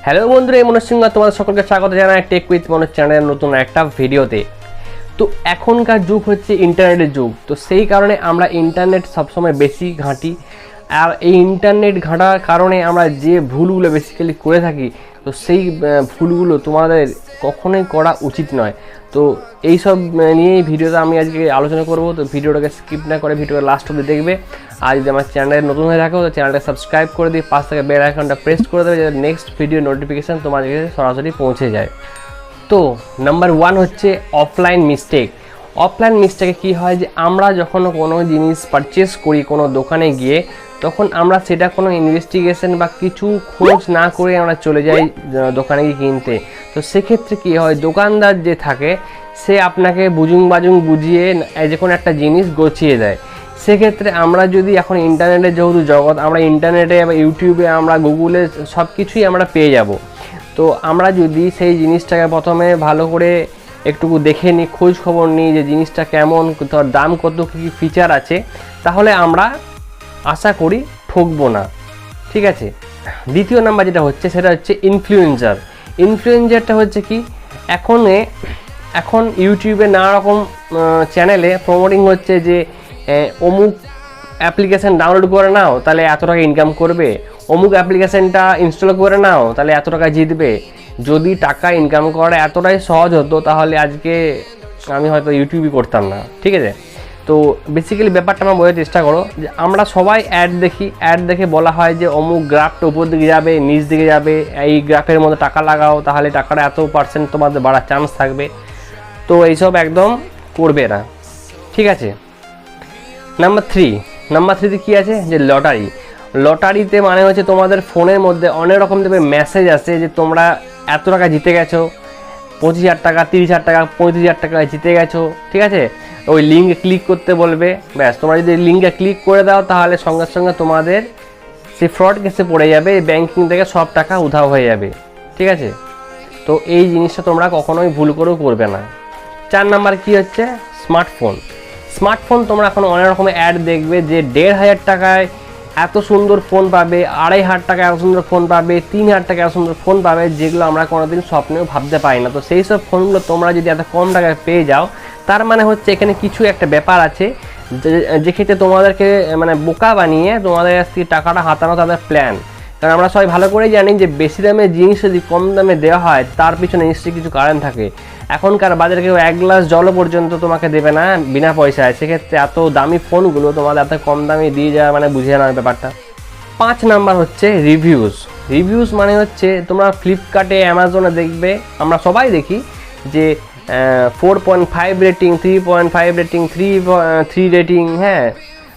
Hello বন্ধুরা, এই মনোজ সিংহ তোমাদের সকলকে স্বাগত জানাই টেক উইথ মনোজ চ্যানেলের নতুন একটা ভিডিওতে। তো এখনকার যুগ হচ্ছে ইন্টারনেটের যুগ, তো সেই কারণে আমরা ইন্টারনেট সবসময় বেশি ঘাঁটি। আর এই ইন্টারনেট ঘাঁটার কারণে আমরা যে ভুলগুলো বেসিক্যালি করে থাকি, তো সেই ভুলগুলো তোমাদের কখনোই করা উচিত নয়। তো এই সব নিয়েই ভিডিওতে আমি আজকে আলোচনা করব। তো ভিডিওটাকে স্কিপ না করে ভিডিওটা লাস্ট অবধি দেখবে। আর যদি আমার চ্যানেলে নতুন হয়ে থাকো তো চ্যানেলটা সাবস্ক্রাইব করে দিয়ে পাশ থেকে বেল আইকনটা প্রেস করে দেবে, যাতে নেক্সট ভিডিও নোটিফিকেশান তোমার কাছে সরাসরি পৌঁছে যায়। তো নাম্বার 1 হচ্ছে অফলাইন মিস্টেক। অফলাইন মিস্টেকে কী হয় যে আমরা যখন কোনো জিনিস পারচেস করি কোনো দোকানে গিয়ে, তখন আমরা সেটা কোনো ইনভেস্টিগেশন বা কিছু খোঁজ না করে আমরা চলে যাই দোকানে গিয়ে কিনতে। তো সেক্ষেত্রে কী হয়, দোকানদার যে থাকে সে আপনাকে বুজুং বাজুং বুঝিয়ে যে কোনো একটা জিনিস গছিয়ে দেয়। সেক্ষেত্রে আমরা যদি এখন ইন্টারনেটের যেহেতু জগৎ, আমরা ইন্টারনেটে বা ইউটিউবে আমরা গুগলে সব কিছুই আমরা পেয়ে যাব। তো আমরা যদি সেই জিনিসটাকে প্রথমে ভালো করে একটুকু দেখে নিই, খোঁজ খবর নিই যে জিনিসটা কেমন, তার দাম কত, কী কী ফিচার আছে, তাহলে আমরা আশা করি ঠকবো না। ঠিক আছে। দ্বিতীয় নাম্বার যেটা হচ্ছে সেটা হচ্ছে ইনফ্লুয়েন্সার। ইনফ্লুয়েন্সারটা হচ্ছে কি, এখন ইউটিউবে নানা রকম চ্যানেলে প্রমোটিং হচ্ছে যে অমুক অ্যাপ্লিকেশান ডাউনলোড করে নাও তাহলে এত টাকা ইনকাম করবে, অমুক অ্যাপ্লিকেশানটা ইনস্টল করে নাও তাহলে এত টাকা জিতবে। যদি টাকা ইনকাম করা এতটাই সহজ হতো তাহলে আজকে আমি হয়তো ইউটিউবই করতাম না। ঠিক আছে। তো বেসিক্যালি ব্যাপারটা আমরা বোঝার চেষ্টা করো যে আমরা সবাই অ্যাড দেখি, অ্যাড দেখে বলা হয় যে অমুক গ্রাফটা উপর দিকে যাবে, নিচ দিকে যাবে, এই গ্রাফের মধ্যে টাকা লাগাও তাহলে টাকাটা এত % তোমাদের বাড়ার চান্স থাকবে। তো এইসব একদম করবে না। ঠিক আছে। নাম্বার 3তে কী আছে যে লটারিতে মানে হচ্ছে তোমাদের ফোনের মধ্যে অনেক রকম দেবে মেসেজ আসে যে তোমরা এত টাকা জিতে গেছো, 25,000 টাকা, 30,000 টাকা, 35,000 টাকা জিতে গেছো। ঠিক আছে। ওই লিঙ্কে ক্লিক করতে বলবে, ব্যাস তোমরা যদি লিঙ্কে ক্লিক করে দাও তাহলে সঙ্গে সঙ্গে তোমাদের সেই ফ্রড কেসে পড়ে যাবে, ব্যাঙ্কিং থেকে সব টাকা উধাও হয়ে যাবে। ঠিক আছে। তো এই জিনিসটা তোমরা কখনোই ভুল করেও করবে না। 4 নাম্বার কী হচ্ছে স্মার্টফোন। তোমরা এখন অনেক রকমের অ্যাড দেখবে যে 1,500 টাকায় এত সুন্দর ফোন পাবে, 2,500 টাকা এত সুন্দর ফোন পাবে, 3,000 টাকা এত সুন্দর ফোন পাবে, যেগুলো আমরা কোনোদিন স্বপ্নেও ভাবতে পারি না। তো সেই সব ফোনগুলো তোমরা যদি এত কম টাকায় পেয়ে যাও, তার মানে হচ্ছে এখানে কিছু একটা ব্যাপার আছে, যে ক্ষেত্রে তোমাদেরকে মানে বোকা বানিয়ে তোমাদের কাছ থেকে টাকাটা হাতানো তাদের প্ল্যান। কারণ আমরা সবাই ভালো করেই জানি যে বেশি দামের জিনিস যদি কম দামে দেওয়া হয় তার পিছনে নিশ্চয়ই কিছু কারণ থাকে। এখনকার বাজারে কেউ 1 গ্লাস জলও পর্যন্ত তোমাকে দেবে না বিনা পয়সায়। সেক্ষেত্রে এত দামি ফোনগুলো তোমাদের এত কম দামে দিয়ে যাওয়া মানে বুঝে নেওয়ার ব্যাপারটা। 5 নাম্বার হচ্ছে রিভিউজ মানে হচ্ছে তোমরা ফ্লিপকার্টে, অ্যামাজনে দেখবে, আমরা সবাই দেখি যে 4.5 রেটিং, 3.5 রেটিং, 3 রেটিং। হ্যাঁ,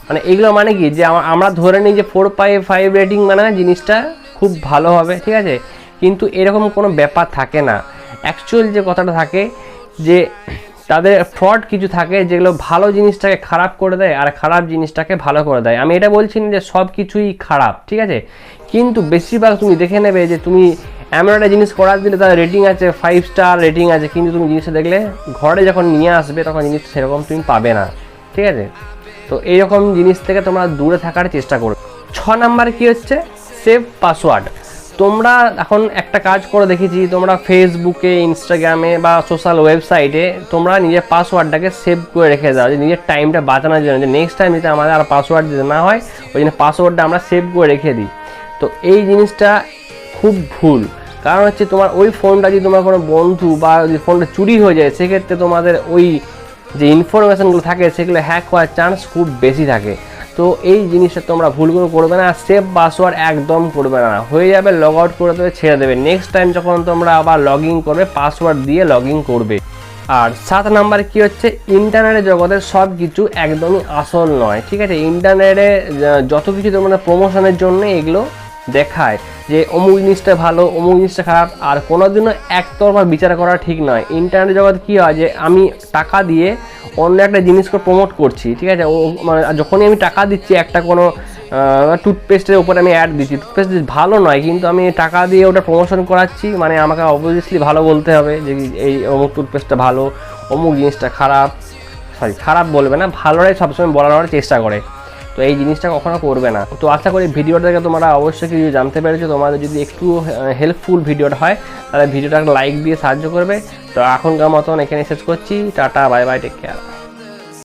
মানে এগুলো মানে কি যে আমরা ধরে নিই যে 4.5 রেটিং মানে জিনিসটা খুব ভালো হবে। ঠিক আছে। কিন্তু এরকম কোনো ব্যাপার থাকে না। অ্যাকচুয়াল যে কথাটা থাকে যে তাদের ফ্রড কিছু থাকে যেগুলো ভালো জিনিসটাকে খারাপ করে দেয় আর খারাপ জিনিসটাকে ভালো করে দেয়। আমি এটা বলছি না যে সব কিছুই খারাপ। ঠিক আছে। কিন্তু বেশিরভাগ তুমি দেখে নেবে যে তুমি এমন একটা জিনিস করার দিলে তার রেটিং আছে 5 স্টার রেটিং আছে, কিন্তু তুমি জিনিসটা দেখলে ঘরে যখন নিয়ে আসবে তখন জিনিসটা সেরকম তুমি পাবে না। ঠিক আছে। তো এইরকম জিনিস থেকে তোমরা দূরে থাকার চেষ্টা করো। 6 নাম্বার কী হচ্ছে সেভ পাসওয়ার্ড। তোমরা এখন একটা কাজ করে দেখেছি, তোমরা ফেসবুকে, ইনস্টাগ্রামে বা সোশ্যাল ওয়েবসাইটে তোমরা নিজের পাসওয়ার্ডটাকে সেভ করে রেখে দাও, যে নিজের টাইমটা বাঁচানোর জন্য, যে নেক্সট টাইম যদি আমাদের আর পাসওয়ার্ড দিতে না হয় ওই জন্য পাসওয়ার্ডটা আমরা সেভ করে রেখে দিই। তো এই জিনিসটা খুব ভুল। কারণ হচ্ছে তোমার ওই ফোনটা যদি তোমার কোনো বন্ধু বা যদি ফোনটা চুরি হয়ে যায়, সেক্ষেত্রে তোমাদের ওই যে ইনফরমেশানগুলো থাকে সেগুলো হ্যাক হওয়ার চান্স খুব বেশি থাকে। তো এই জিনিসটা তোমরা ভুল করে করবে না, সেভ পাসওয়ার্ড একদম করবে না। হয়ে যাবে লগ আউট করে দেবে, ছেড়ে দেবে। নেক্সট টাইম যখন তোমরা আবার লগ ইন করবে পাসওয়ার্ড দিয়ে লগ ইন করবে। আর 7 নাম্বার কী হচ্ছে ইন্টারনেটের জগতের সব কিছু একদমই আসল নয়। ঠিক আছে। ইন্টারনেটে যত কিছু তোমরা প্রমোশনের জন্য এগুলো দেখায় যে অমুক জিনিসটা ভালো, অমুক জিনিসটা খারাপ, আর কোনোদিনও একতরফা বিচার করা ঠিক নয়। ইন্টারনেট জগৎ কী হয় যে আমি টাকা দিয়ে অন্য একটা জিনিসকে প্রমোট করছি। ঠিক আছে। মানে যখনই আমি টাকা দিচ্ছি একটা কোনো টুথপেস্টের উপরে আমি অ্যাড দিচ্ছি, টুথপেস্ট ভালো নয় কিন্তু আমি টাকা দিয়ে ওটা প্রমোশন করাচ্ছি, মানে আমাকে অবভিয়াসলি ভালো বলতে হবে যে এই অমুক টুথপেস্টটা ভালো, অমুক জিনিসটা খারাপ বলবে না, ভালোটাই সবসময় বলার চেষ্টা করে। তো এই জিনিসটা কখনো করবে না। তো আশা করি ভিডিওটা থেকে তোমরা অবশ্যই কিছু জানতে পেরেছো। তোমাদের যদি একটু হেল্পফুল ভিডিওটা হয় তাহলে ভিডিওটা লাইক দিয়ে সাহায্য করবে। তো এখনকার মতন এখানে শেষ করছি। Tata, bye bye, take care.